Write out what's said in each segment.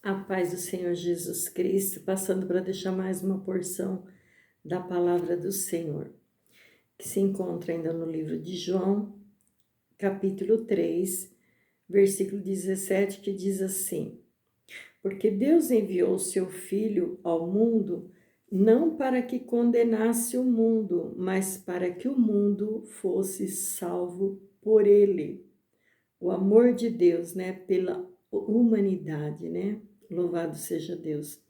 A paz do Senhor Jesus Cristo, passando para deixar mais uma porção da palavra do Senhor, que se encontra ainda no livro de João, capítulo 3, versículo 17, que diz assim: Porque Deus enviou o seu Filho ao mundo, não para que condenasse o mundo, mas para que o mundo fosse salvo por ele. O amor de Deus, né, pela humanidade, né? Louvado seja Deus.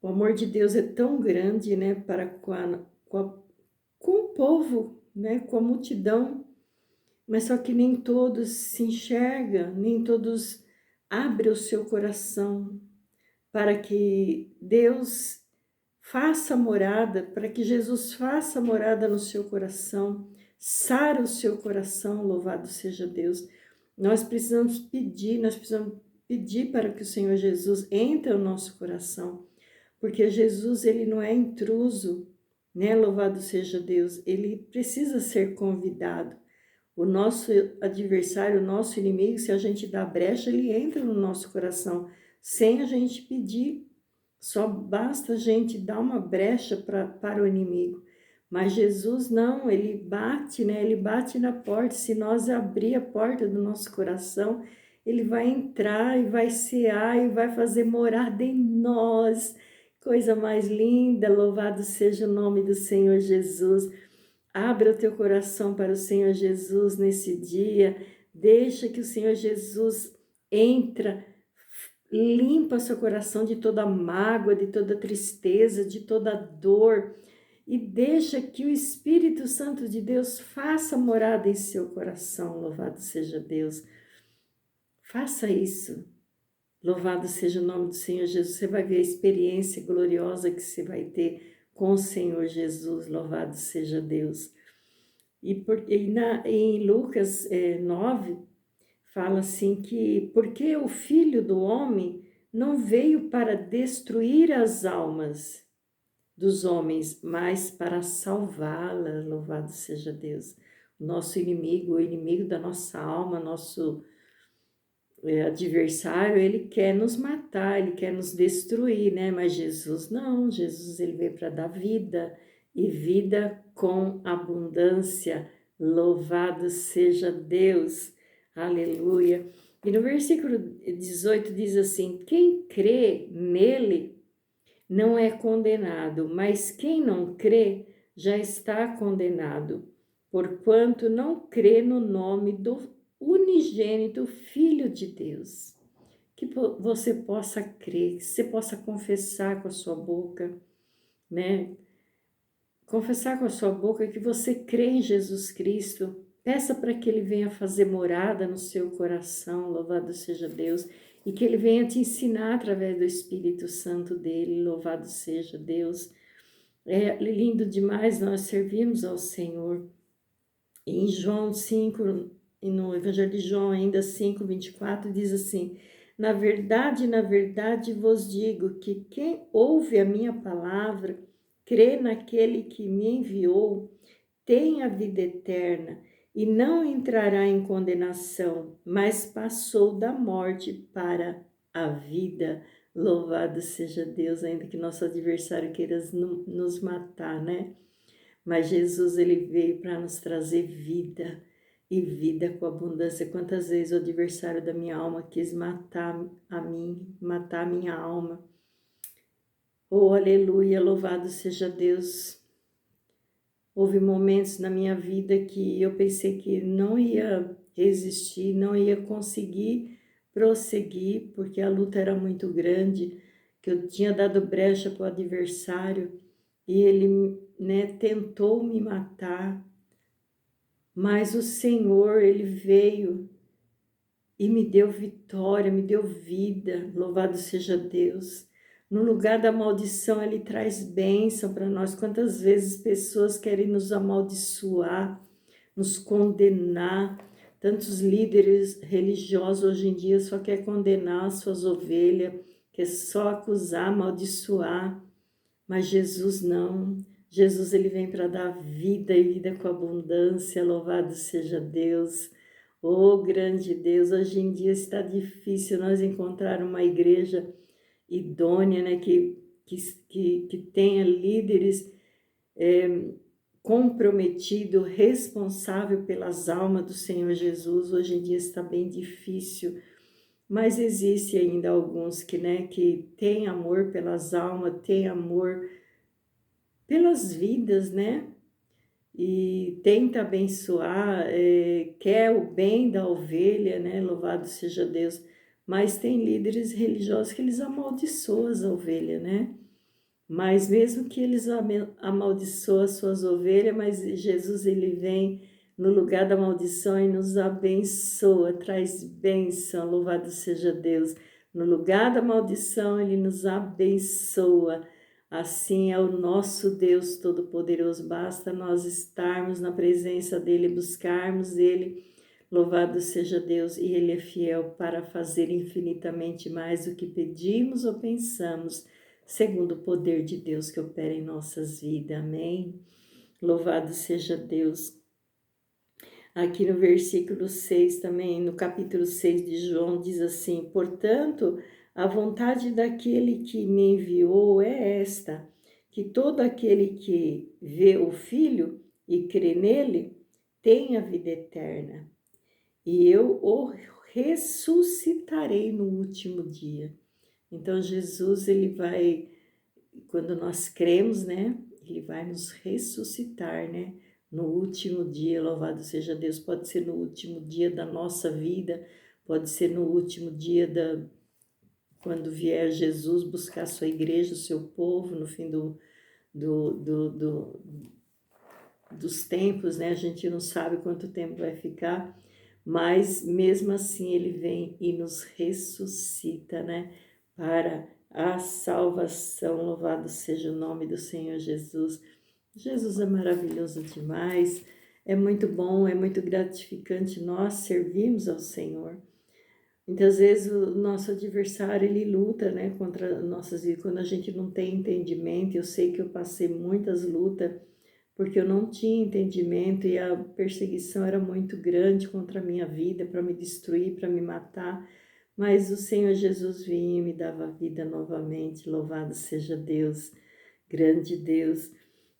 O amor de Deus é tão grande, né, para com o povo, né, com a multidão, mas só que nem todos se enxergam, nem todos abrem o seu coração para que Deus faça morada, para que Jesus faça morada no seu coração, sara o seu coração, louvado seja Deus. Nós precisamos pedir para que o Senhor Jesus entre no nosso coração, porque Jesus, ele não é intruso, né? Louvado seja Deus, ele precisa ser convidado. O nosso adversário, o nosso inimigo, se a gente dá brecha, ele entra no nosso coração, sem a gente pedir. Só basta a gente dar uma brecha para o inimigo. Mas Jesus não, ele bate, né? Ele bate na porta. Se nós abrir a porta do nosso coração, ele vai entrar e vai cear e vai fazer morada em nós. Coisa mais linda, louvado seja o nome do Senhor Jesus. Abra o teu coração para o Senhor Jesus nesse dia. Deixa que o Senhor Jesus entra, limpa seu coração de toda mágoa, de toda tristeza, de toda dor. E deixa que o Espírito Santo de Deus faça morada em seu coração. Louvado seja Deus. Faça isso. Louvado seja o nome do Senhor Jesus. Você vai ver a experiência gloriosa que você vai ter com o Senhor Jesus. Louvado seja Deus. Em Lucas 9, fala assim que porque o Filho do Homem não veio para destruir as almas dos homens, mas para salvá-la. Louvado seja Deus. O nosso inimigo, o inimigo da nossa alma, nosso adversário, ele quer nos matar, ele quer nos destruir, né? Mas Jesus não, Jesus ele veio para dar vida e vida com abundância. Louvado seja Deus, aleluia. E no versículo 18 diz assim: quem crê nele não é condenado, mas quem não crê já está condenado, porquanto não crê no nome do unigênito Filho de Deus. Que você possa crer, que você possa confessar com a sua boca, né? Confessar com a sua boca que você crê em Jesus Cristo. Peça para que Ele venha fazer morada no seu coração, louvado seja Deus, e que Ele venha te ensinar através do Espírito Santo dEle, louvado seja Deus. É lindo demais nós servimos ao Senhor. Em João 5, e no Evangelho de João ainda 5, 24, diz assim: na verdade vos digo que quem ouve a minha palavra, crê naquele que me enviou, tem a vida eterna e não entrará em condenação, mas passou da morte para a vida. Louvado seja Deus, ainda que nosso adversário queira nos matar, né? Mas Jesus, ele veio para nos trazer vida e vida com abundância. Quantas vezes o adversário da minha alma quis matar a mim, matar a minha alma. Oh, aleluia, louvado seja Deus. Houve momentos na minha vida que eu pensei que não ia resistir, não ia conseguir prosseguir, porque a luta era muito grande, que eu tinha dado brecha para o adversário e ele, né, tentou me matar, mas o Senhor, ele veio e me deu vitória, me deu vida, louvado seja Deus. No lugar da maldição, ele traz bênção para nós. Quantas vezes pessoas querem nos amaldiçoar, nos condenar. Tantos líderes religiosos hoje em dia só quer condenar as suas ovelhas, quer só acusar, amaldiçoar. Mas Jesus não. Jesus, ele vem para dar vida e vida com abundância. Louvado seja Deus. Oh, grande Deus, hoje em dia está difícil nós encontrar uma igreja idônea, né? Que tenha líderes comprometido, responsável pelas almas do Senhor Jesus. Hoje em dia está bem difícil, mas existe ainda alguns que têm amor pelas almas, têm amor pelas vidas, né? E tenta abençoar, quer o bem da ovelha, né? Louvado seja Deus. Mas tem líderes religiosos que eles amaldiçoam as ovelhas, né? Mas mesmo que eles amaldiçoam as suas ovelhas, mas Jesus ele vem no lugar da maldição e nos abençoa, traz bênção, louvado seja Deus. No lugar da maldição, ele nos abençoa. Assim é o nosso Deus Todo-Poderoso. Basta nós estarmos na presença dele, buscarmos ele. Louvado seja Deus, e ele é fiel para fazer infinitamente mais do que pedimos ou pensamos, segundo o poder de Deus que opera em nossas vidas. Amém? Louvado seja Deus. Aqui no versículo 6 também, no capítulo 6 de João, diz assim: portanto, a vontade daquele que me enviou é esta, que todo aquele que vê o Filho e crê nele, tenha vida eterna, e eu o ressuscitarei no último dia. Então, Jesus, ele vai, quando nós cremos, né, ele vai nos ressuscitar, né, no último dia. Louvado seja Deus. Pode ser no último dia da nossa vida, pode ser no último dia quando vier Jesus buscar a sua igreja, o seu povo, no fim dos tempos, né? A gente não sabe quanto tempo vai ficar, mas mesmo assim ele vem e nos ressuscita, né? Para a salvação. Louvado seja o nome do Senhor Jesus. Jesus é maravilhoso demais, é muito bom, é muito gratificante nós servirmos ao Senhor. Muitas vezes o nosso adversário, ele luta, né, contra nossas vidas, quando a gente não tem entendimento. Eu sei que eu passei muitas lutas, porque eu não tinha entendimento e a perseguição era muito grande contra a minha vida, para me destruir, para me matar. Mas o Senhor Jesus vinha e me dava vida novamente. Louvado seja Deus, grande Deus.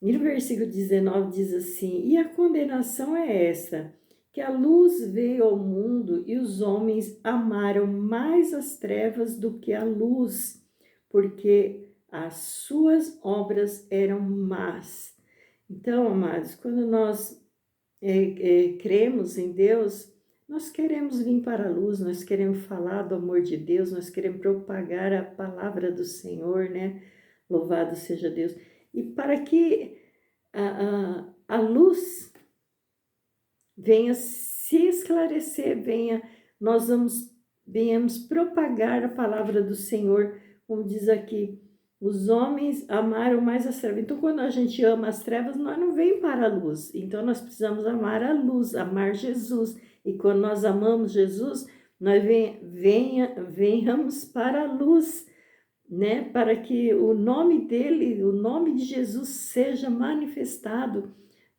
E no versículo 19 diz assim: e a condenação é esta, que a luz veio ao mundo e os homens amaram mais as trevas do que a luz, porque as suas obras eram más. Então, amados, quando nós cremos em Deus, nós queremos vir para a luz, nós queremos falar do amor de Deus, nós queremos propagar a palavra do Senhor, né? Louvado seja Deus. E para que a luz venha se esclarecer, venhamos propagar a palavra do Senhor, como diz aqui, os homens amaram mais as trevas. Então, quando a gente ama as trevas, nós não vem para a luz. Então, nós precisamos amar a luz, amar Jesus. E quando nós amamos Jesus, nós venhamos para a luz, né? Para que o nome dele, o nome de Jesus seja manifestado,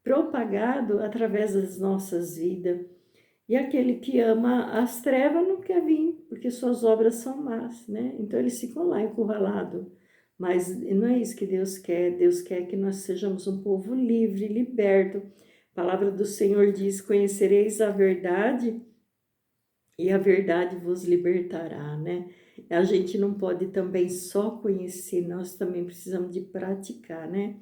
propagado através das nossas vidas. E aquele que ama as trevas não quer vir, porque suas obras são más, né? Então eles ficam lá encurralados. Mas não é isso que Deus quer. Deus quer que nós sejamos um povo livre, liberto. A palavra do Senhor diz: conhecereis a verdade e a verdade vos libertará, né? A gente não pode também só conhecer, nós também precisamos de praticar, né?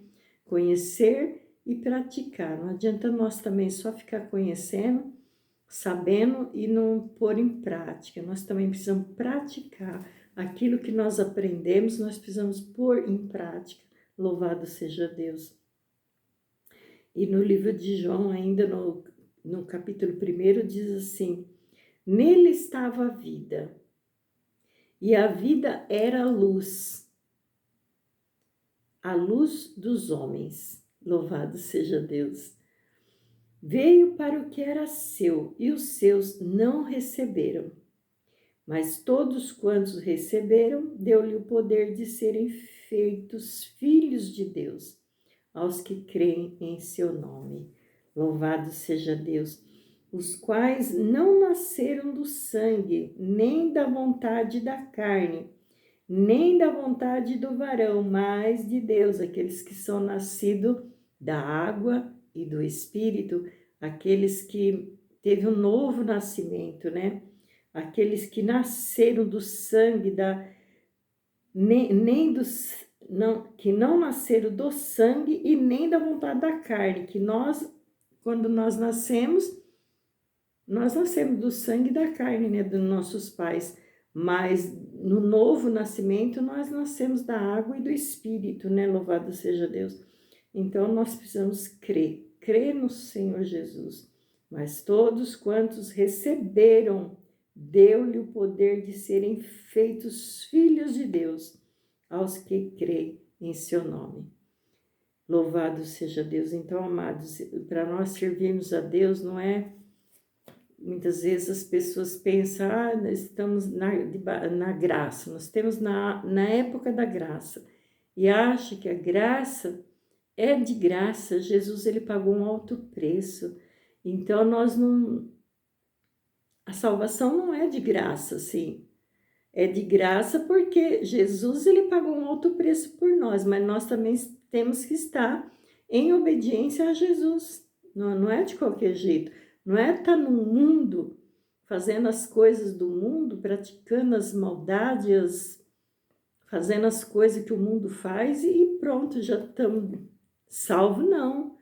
Conhecer e praticar. Não adianta nós também só ficar conhecendo, sabendo e não pôr em prática. Nós também precisamos praticar aquilo que nós aprendemos, nós precisamos pôr em prática. Louvado seja Deus. E no livro de João, ainda no capítulo 1, diz assim: nele estava a vida, e a vida era a luz dos homens. Louvado seja Deus. Veio para o que era seu, e os seus não receberam. Mas todos quantos receberam, deu-lhe o poder de serem feitos filhos de Deus, aos que creem em seu nome. Louvado seja Deus, os quais não nasceram do sangue, nem da vontade da carne, nem da vontade do varão, mas de Deus, aqueles que são nascidos da água e do Espírito, aqueles que teve um novo nascimento, né? Aqueles que nasceram do sangue, nem dos, não, que não nasceram do sangue e nem da vontade da carne, que nós, quando nós nascemos do sangue e da carne, né, dos nossos pais, mas no novo nascimento nós nascemos da água e do Espírito, né, louvado seja Deus. Então nós precisamos crer no Senhor Jesus, mas todos quantos receberam, deu-lhe o poder de serem feitos filhos de Deus, aos que creem em seu nome. Louvado seja Deus. Então, amados, para nós servirmos a Deus, não é... Muitas vezes as pessoas pensam, nós estamos na graça, nós temos na época da graça, e acham que a graça é de graça. Jesus, ele pagou um alto preço, então nós não... A salvação não é de graça, sim. É de graça porque Jesus, ele pagou um alto preço por nós, mas nós também temos que estar em obediência a Jesus. Não é de qualquer jeito. Não é estar no mundo, fazendo as coisas do mundo, praticando as maldades, fazendo as coisas que o mundo faz e pronto, já estamos salvos, não.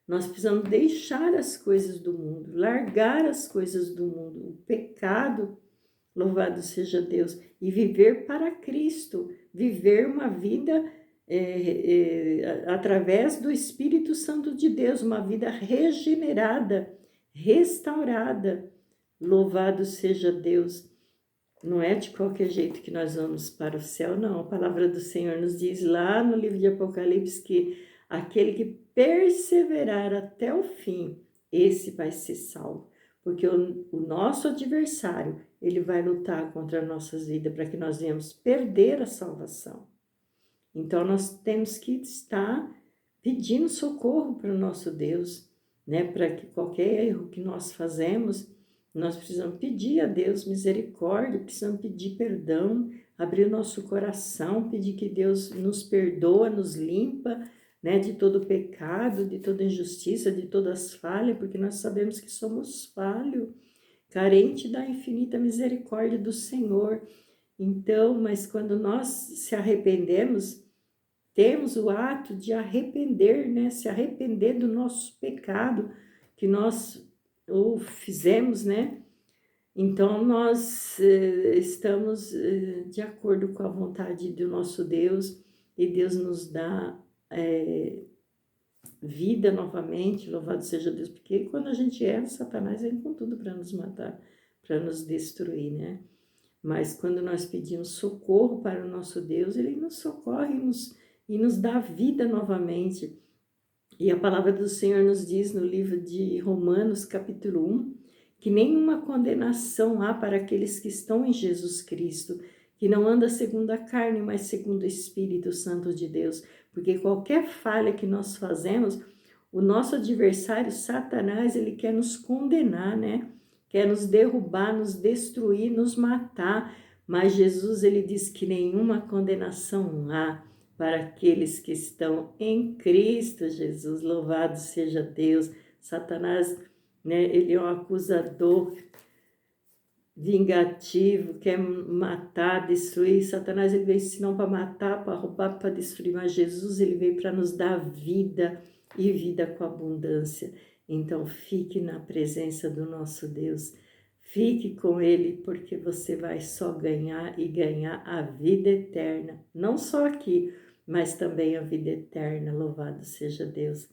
Nós precisamos deixar as coisas do mundo, largar as coisas do mundo, o pecado, louvado seja Deus, e viver para Cristo, viver uma vida através do Espírito Santo de Deus, uma vida regenerada, restaurada. Louvado seja Deus. Não é de qualquer jeito que nós vamos para o céu, não. A palavra do Senhor nos diz lá no livro de Apocalipse que aquele que perseverar até o fim, esse vai ser salvo. Porque o nosso adversário, ele vai lutar contra as nossas vidas para que nós venhamos perder a salvação. Então, nós temos que estar pedindo socorro para o nosso Deus, né? Para que qualquer erro que nós fazemos, nós precisamos pedir a Deus misericórdia, precisamos pedir perdão, abrir o nosso coração, pedir que Deus nos perdoa, nos limpa, né, de todo pecado, de toda injustiça, de todas as falhas, porque nós sabemos que somos falhos, carente da infinita misericórdia do Senhor. Então, mas quando nós se arrependemos, temos o ato de arrepender, né, se arrepender do nosso pecado que nós ou fizemos, né? Então, nós estamos de acordo com a vontade do nosso Deus, e Deus nos dá vida novamente, louvado seja Deus, porque quando a gente erra, Satanás vem com tudo para nos matar, para nos destruir, né? Mas quando nós pedimos socorro para o nosso Deus, ele nos socorre e nos dá vida novamente. E a palavra do Senhor nos diz no livro de Romanos, capítulo 1, que nenhuma condenação há para aqueles que estão em Jesus Cristo, que não anda segundo a carne, mas segundo o Espírito Santo de Deus. Porque qualquer falha que nós fazemos, o nosso adversário, Satanás, ele quer nos condenar, né? Quer nos derrubar, nos destruir, nos matar. Mas Jesus, ele diz que nenhuma condenação há para aqueles que estão em Cristo Jesus. Louvado seja Deus. Satanás, né, ele é um acusador vingativo, quer matar, destruir. Satanás, ele veio senão para matar, para roubar, para destruir, mas Jesus, ele veio para nos dar vida e vida com abundância. Então, fique na presença do nosso Deus, fique com ele, porque você vai só ganhar e ganhar a vida eterna, não só aqui, mas também a vida eterna. Louvado seja Deus.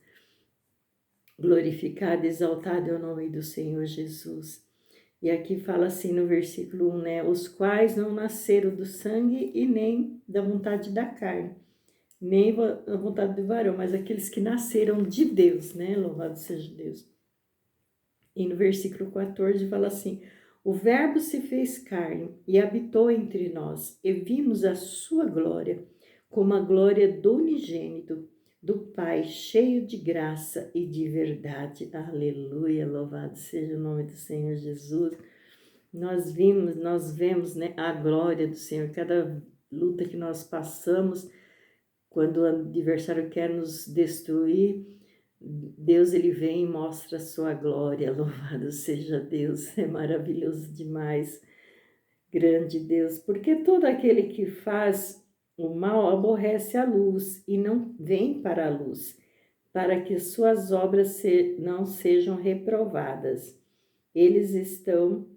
Glorificado, exaltado é o nome do Senhor Jesus. E aqui fala assim no versículo 1, né? Os quais não nasceram do sangue e nem da vontade da carne, nem da vontade do varão, mas aqueles que nasceram de Deus, né? Louvado seja Deus. E no versículo 14 fala assim: o verbo se fez carne e habitou entre nós, e vimos a sua glória, como a glória do unigênito do Pai, cheio de graça e de verdade. Aleluia, louvado seja o nome do Senhor Jesus. Nós vemos, né, a glória do Senhor. Cada luta que nós passamos, quando o adversário quer nos destruir, Deus ele vem e mostra a sua glória. Louvado seja Deus, é maravilhoso demais, grande Deus, porque todo aquele que faz o mal aborrece a luz e não vem para a luz, para que suas obras não sejam reprovadas. Eles estão,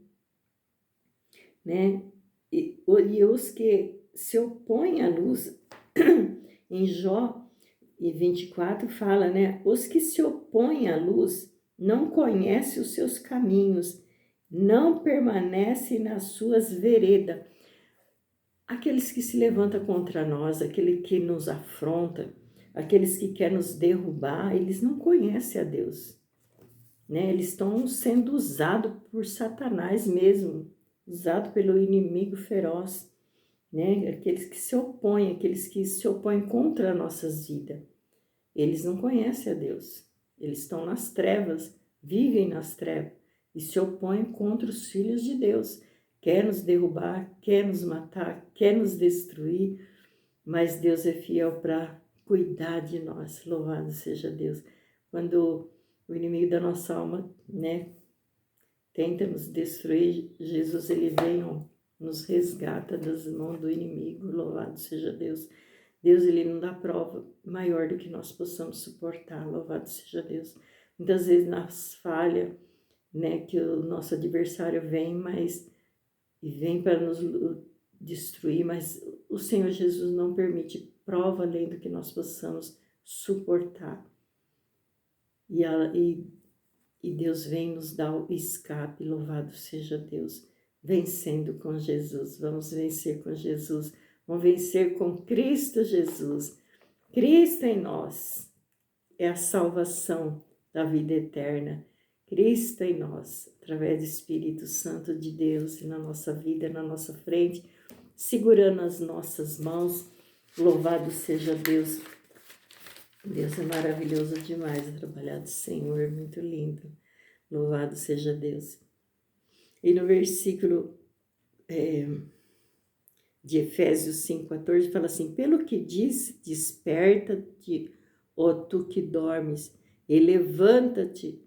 né? E os que se opõem à luz, em Jó 24 fala, né? Os que se opõem à luz não conhecem os seus caminhos, não permanecem nas suas veredas. Aqueles que se levantam contra nós, aquele que nos afronta, aqueles que querem nos derrubar, eles não conhecem a Deus, né? Eles estão sendo usados por Satanás mesmo, usados pelo inimigo feroz, né? Aqueles que se opõem contra nossas vidas. Eles não conhecem a Deus. Eles estão nas trevas, vivem nas trevas e se opõem contra os filhos de Deus. Quer nos derrubar, quer nos matar, quer nos destruir, mas Deus é fiel para cuidar de nós. Louvado seja Deus. Quando o inimigo da nossa alma, né, tenta nos destruir, Jesus ele vem, ó, nos resgata das mãos do inimigo. Louvado seja Deus. Deus ele não dá prova maior do que nós possamos suportar. Louvado seja Deus. Muitas vezes nas falhas, né, que o nosso adversário vem, vem para nos destruir, mas o Senhor Jesus não permite prova além do que nós possamos suportar. E Deus vem nos dar o escape. Louvado seja Deus. Vencendo com Jesus. Vamos vencer com Jesus. Vamos vencer com Cristo Jesus. Cristo em nós é a salvação da vida eterna. Cristo em nós, através do Espírito Santo de Deus, e na nossa vida, na nossa frente, segurando as nossas mãos. Louvado seja Deus. Deus é maravilhoso demais, o trabalhar do Senhor, muito lindo. Louvado seja Deus. E no versículo de Efésios 5,14, fala assim: pelo que diz, desperta-te, ó tu que dormes, e levanta-te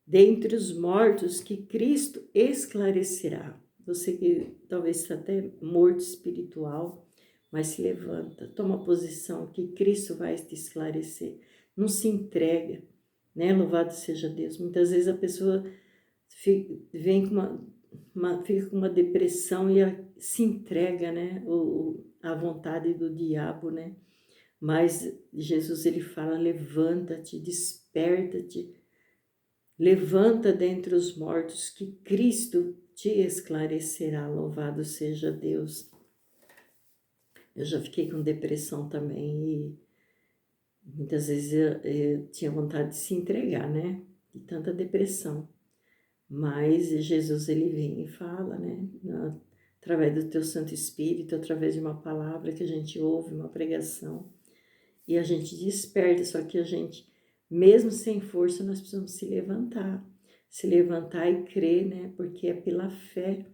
dentre os mortos, que Cristo esclarecerá. Você que talvez está até morto espiritual, mas se levanta, toma posição, que Cristo vai te esclarecer. Não se entrega, né? Louvado seja Deus. Muitas vezes a pessoa vem com fica com uma depressão e ela se entrega, né? A vontade do diabo, né? Mas Jesus ele fala: levanta-te, desperta-te, levanta dentre os mortos, que Cristo te esclarecerá. Louvado seja Deus. Eu já fiquei com depressão também e muitas vezes eu tinha vontade de se entregar, né? De tanta depressão. Mas Jesus ele vem e fala, né? Através do teu Santo Espírito, através de uma palavra que a gente ouve, uma pregação, e a gente desperta. Só que a gente, mesmo sem força, nós precisamos se levantar e crer, né? Porque é pela fé.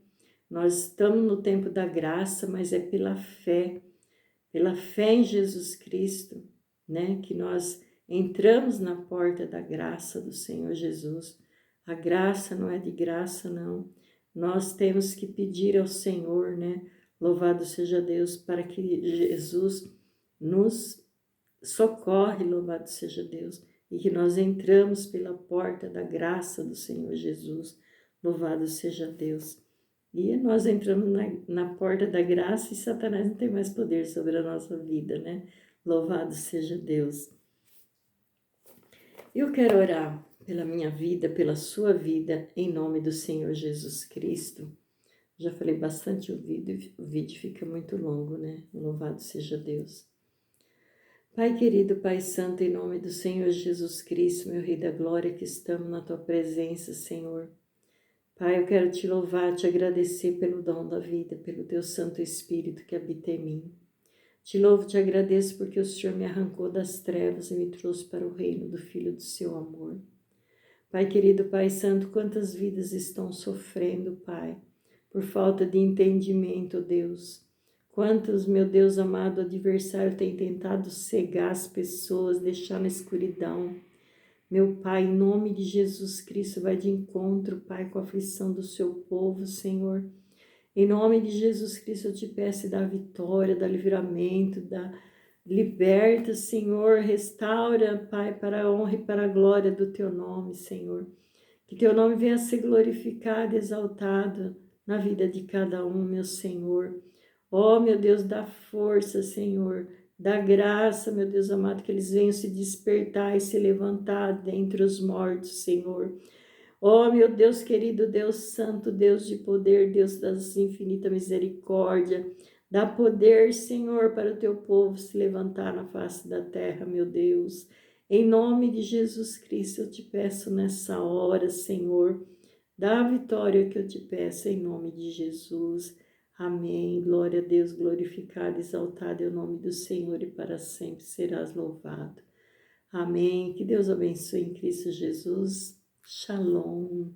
Nós estamos no tempo da graça, mas é pela fé em Jesus Cristo, né? Que nós entramos na porta da graça do Senhor Jesus. A graça não é de graça, não. Nós temos que pedir ao Senhor, né? Louvado seja Deus, para que Jesus nos socorre, louvado seja Deus, e que nós entramos pela porta da graça do Senhor Jesus. Louvado seja Deus. E nós entramos na porta da graça e Satanás não tem mais poder sobre a nossa vida, né? Louvado seja Deus. Eu quero orar pela minha vida, pela sua vida, em nome do Senhor Jesus Cristo. Já falei bastante, o vídeo fica muito longo, né? Louvado seja Deus. Pai querido, Pai santo, em nome do Senhor Jesus Cristo, meu Rei da Glória, que estamos na Tua presença, Senhor. Pai, eu quero Te louvar, Te agradecer pelo dom da vida, pelo Teu Santo Espírito que habita em mim. Te louvo, Te agradeço porque o Senhor me arrancou das trevas e me trouxe para o reino do Filho do Seu amor. Pai querido, Pai santo, quantas vidas estão sofrendo, Pai, por falta de entendimento, Deus. Quantos, meu Deus amado, o adversário tem tentado cegar as pessoas, deixar na escuridão. Meu Pai, em nome de Jesus Cristo, vai de encontro, Pai, com a aflição do seu povo, Senhor. Em nome de Jesus Cristo, eu te peço da vitória, da livramento, da liberta, Senhor, restaura, Pai, para a honra e para a glória do teu nome, Senhor. Que teu nome venha a ser glorificado, exaltado na vida de cada um, meu Senhor. Ó, meu Deus, dá força, Senhor, dá graça, meu Deus amado, que eles venham se despertar e se levantar dentre os mortos, Senhor. Ó, meu Deus querido, Deus santo, Deus de poder, Deus das infinitas misericórdia, dá poder, Senhor, para o teu povo se levantar na face da terra, meu Deus. Em nome de Jesus Cristo, eu te peço nessa hora, Senhor, dá a vitória que eu te peço, em nome de Jesus. Amém. Glória a Deus, glorificado, exaltado é o nome do Senhor e para sempre serás louvado. Amém. Que Deus abençoe em Cristo Jesus. Shalom.